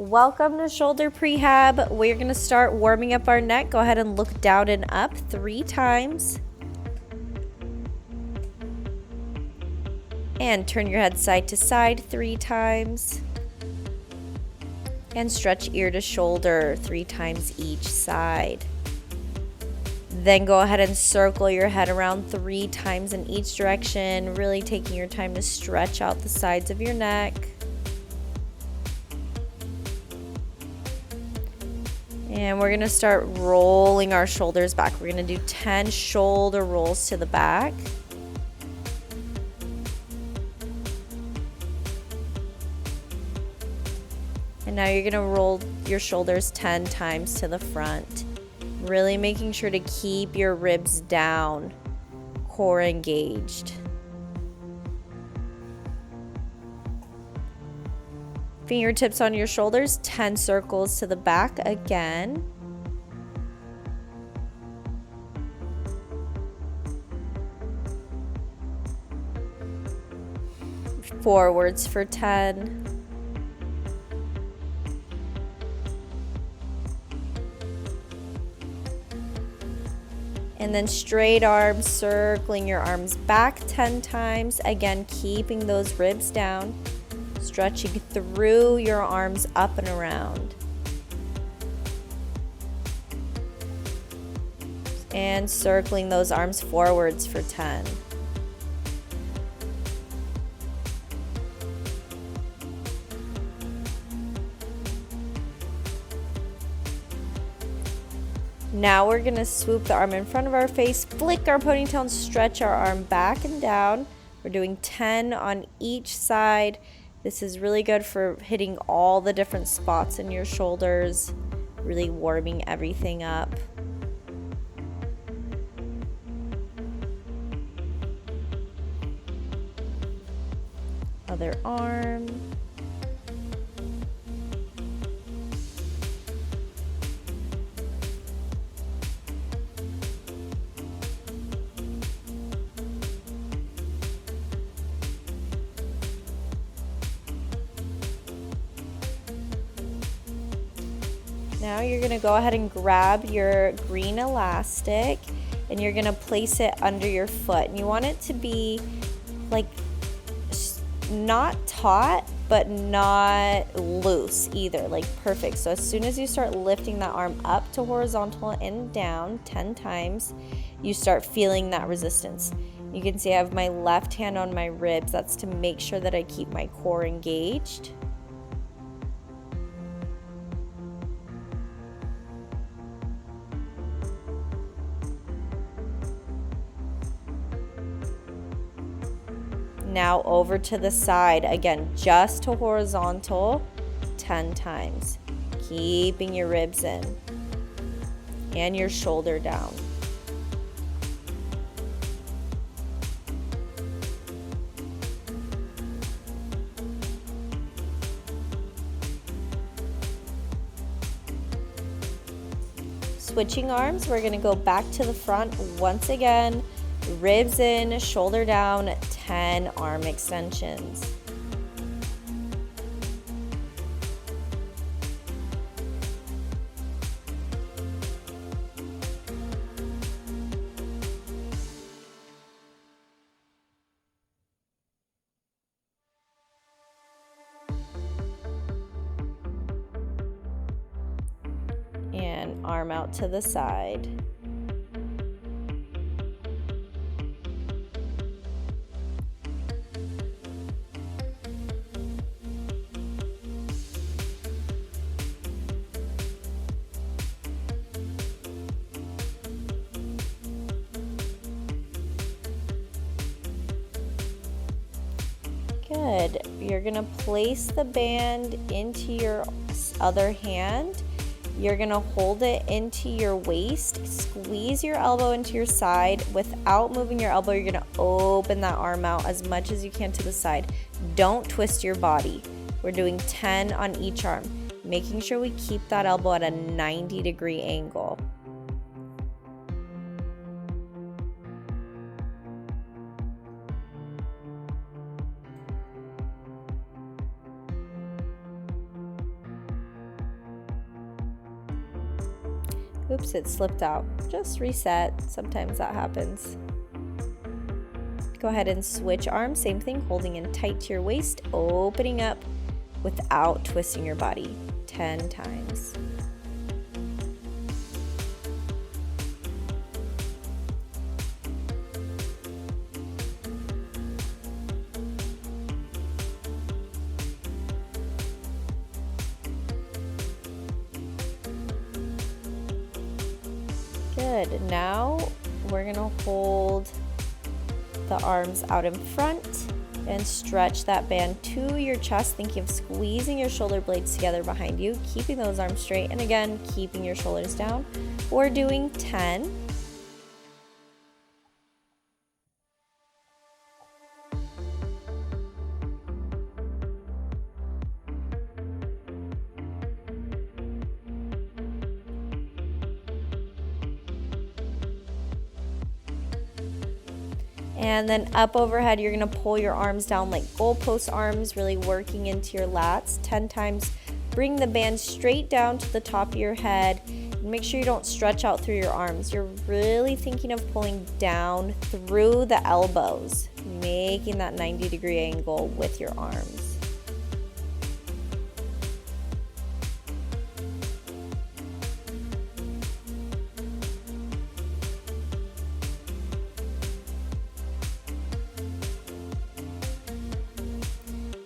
Welcome to shoulder prehab. We're going to start warming up our neck. Go ahead and look down and up 3 times. And turn your head side to side 3 times. And stretch ear to shoulder 3 times each side. Then go ahead and circle your head around 3 times in each direction, really taking your time to stretch out the sides of your neck. And we're going to start rolling our shoulders back. We're going to do 10 shoulder rolls to the back. And now you're going to roll your shoulders 10 times to the front. Really making sure to keep your ribs down, core engaged. Fingertips on your shoulders, 10 circles to the back again. Forwards for 10. And then straight arms, circling your arms back 10 times. Again, keeping those ribs down. Stretching through your arms up and around. And circling those arms forwards for 10. Now we're going to swoop the arm in front of our face, flick our ponytail and stretch our arm back and down. We're doing 10 on each side. This is really good for hitting all the different spots in your shoulders, really warming everything up. Other arm. Now you're going to go ahead and grab your green elastic and you're going to place it under your foot. And you want it to be like not taut but not loose either, like perfect. So as soon as you start lifting that arm up to horizontal and down 10 times, you start feeling that resistance. You can see I have my left hand on my ribs. That's to make sure that I keep my core engaged. Now over to the side, again, just to horizontal 10 times. Keeping your ribs in and your shoulder down. Switching arms, we're going to go back to the front once again. Ribs in, shoulder down, 10 arm extensions. And arm out to the side. Good. You're going to place the band into your other hand. You're going to hold it into your waist. Squeeze your elbow into your side. Without moving your elbow, you're going to open that arm out as much as you can to the side. Don't twist your body. We're doing 10 on each arm, making sure we keep that elbow at a 90-degree angle. Oops, it slipped out. Just reset. Sometimes that happens. Go ahead and switch arms. Same thing, holding in tight to your waist, opening up without twisting your body. 10 times. Good. Now we're gonna hold the arms out in front and stretch that band to your chest, thinking of squeezing your shoulder blades together behind you, keeping those arms straight, and again, keeping your shoulders down. We're doing 10. And then up overhead, you're gonna pull your arms down like goalpost arms, really working into your lats. 10 times. Bring the band straight down to the top of your head. And make sure you don't stretch out through your arms. You're really thinking of pulling down through the elbows, making that 90-degree angle with your arms.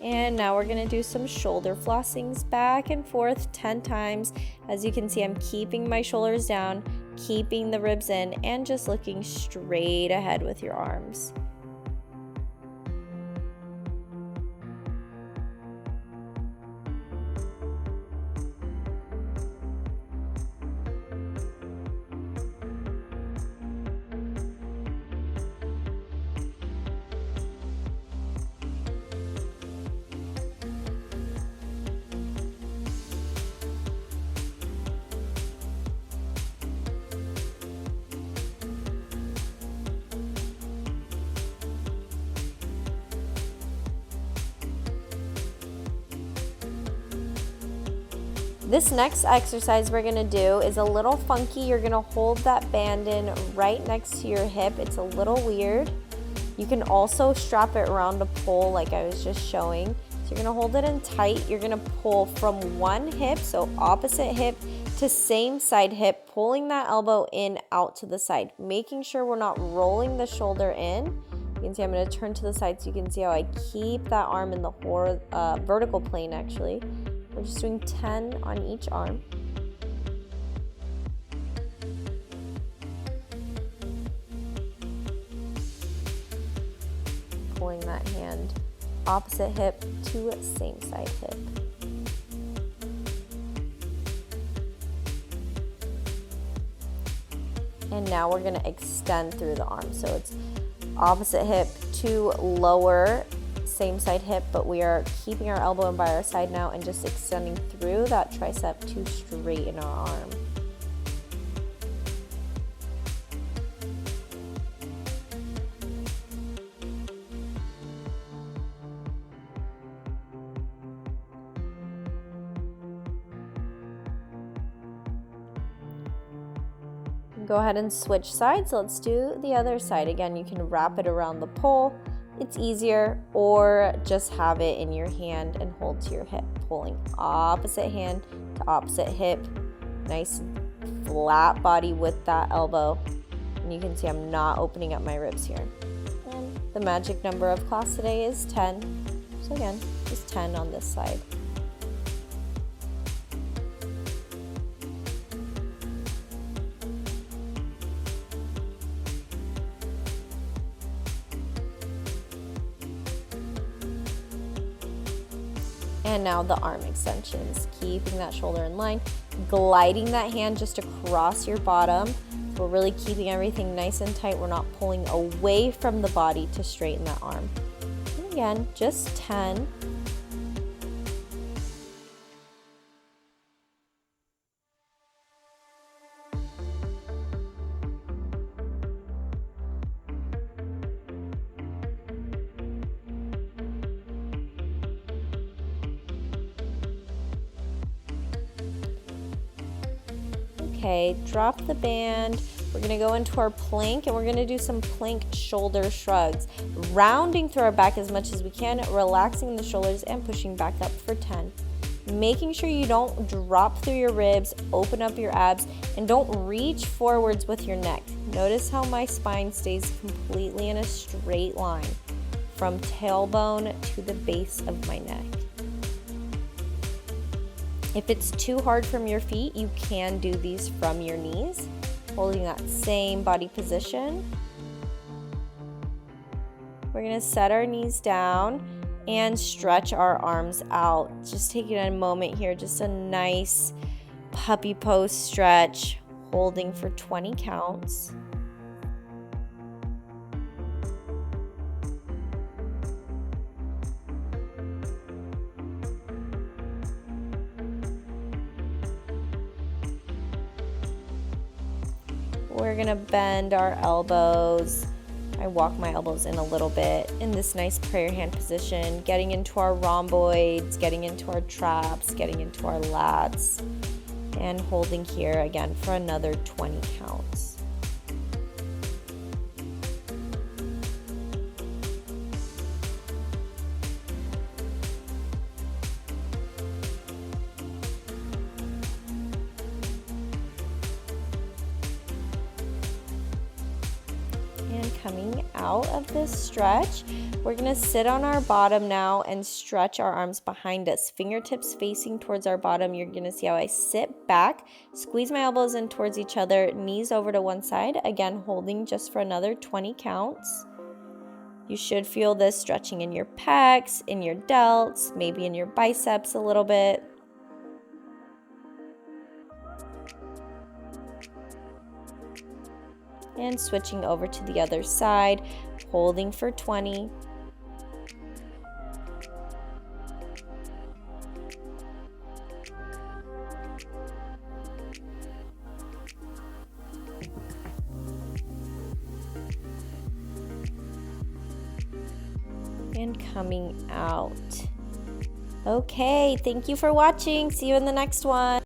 And now we're gonna do some shoulder flossings back and forth 10 times. As you can see, I'm keeping my shoulders down, keeping the ribs in, and just looking straight ahead with your arms. This next exercise we're gonna do is a little funky. You're gonna hold that band in right next to your hip. It's a little weird. You can also strap it around a pole like I was just showing. So you're gonna hold it in tight. You're gonna pull from one hip, so opposite hip to same side hip, pulling that elbow in out to the side, making sure we're not rolling the shoulder in. You can see I'm gonna turn to the side so you can see how I keep that arm in the vertical plane actually. We're just doing 10 on each arm. Pulling that hand opposite hip to same side hip. And now we're gonna extend through the arm. So it's opposite hip to lower same side hip, but we are keeping our elbow in by our side now and just extending through that tricep to straighten our arm. Go ahead and switch sides. Let's do the other side. Again, you can wrap it around the pole. It's easier, or just have it in your hand and hold to your hip, pulling opposite hand to opposite hip. Nice flat body with that elbow. And you can see I'm not opening up my ribs here. And the magic number of class today is 10. So again, just 10 on this side. And now the arm extensions, keeping that shoulder in line, gliding that hand just across your bottom. So we're really keeping everything nice and tight. We're not pulling away from the body to straighten that arm. And again, just 10. Okay, drop the band. We're gonna go into our plank and we're gonna do some plank shoulder shrugs. Rounding through our back as much as we can, relaxing the shoulders and pushing back up for 10. Making sure you don't drop through your ribs, open up your abs, and don't reach forwards with your neck. Notice how my spine stays completely in a straight line from tailbone to the base of my neck. If it's too hard from your feet, you can do these from your knees, holding that same body position. We're gonna set our knees down and stretch our arms out. Just taking a moment here, just a nice puppy pose stretch, holding for 20 counts. We're gonna bend our elbows. I walk my elbows in a little bit in this nice prayer hand position, getting into our rhomboids, getting into our traps, getting into our lats, and holding here again for another 20 counts. And coming out of this stretch, we're gonna sit on our bottom now and stretch our arms behind us, fingertips facing towards our bottom. You're gonna see how I sit back, squeeze my elbows in towards each other, knees over to one side, again holding just for another 20 counts. You should feel this stretching in your pecs, in your delts, maybe in your biceps a little bit. And switching over to the other side, holding for 20. And coming out. Okay, thank you for watching. See you in the next one.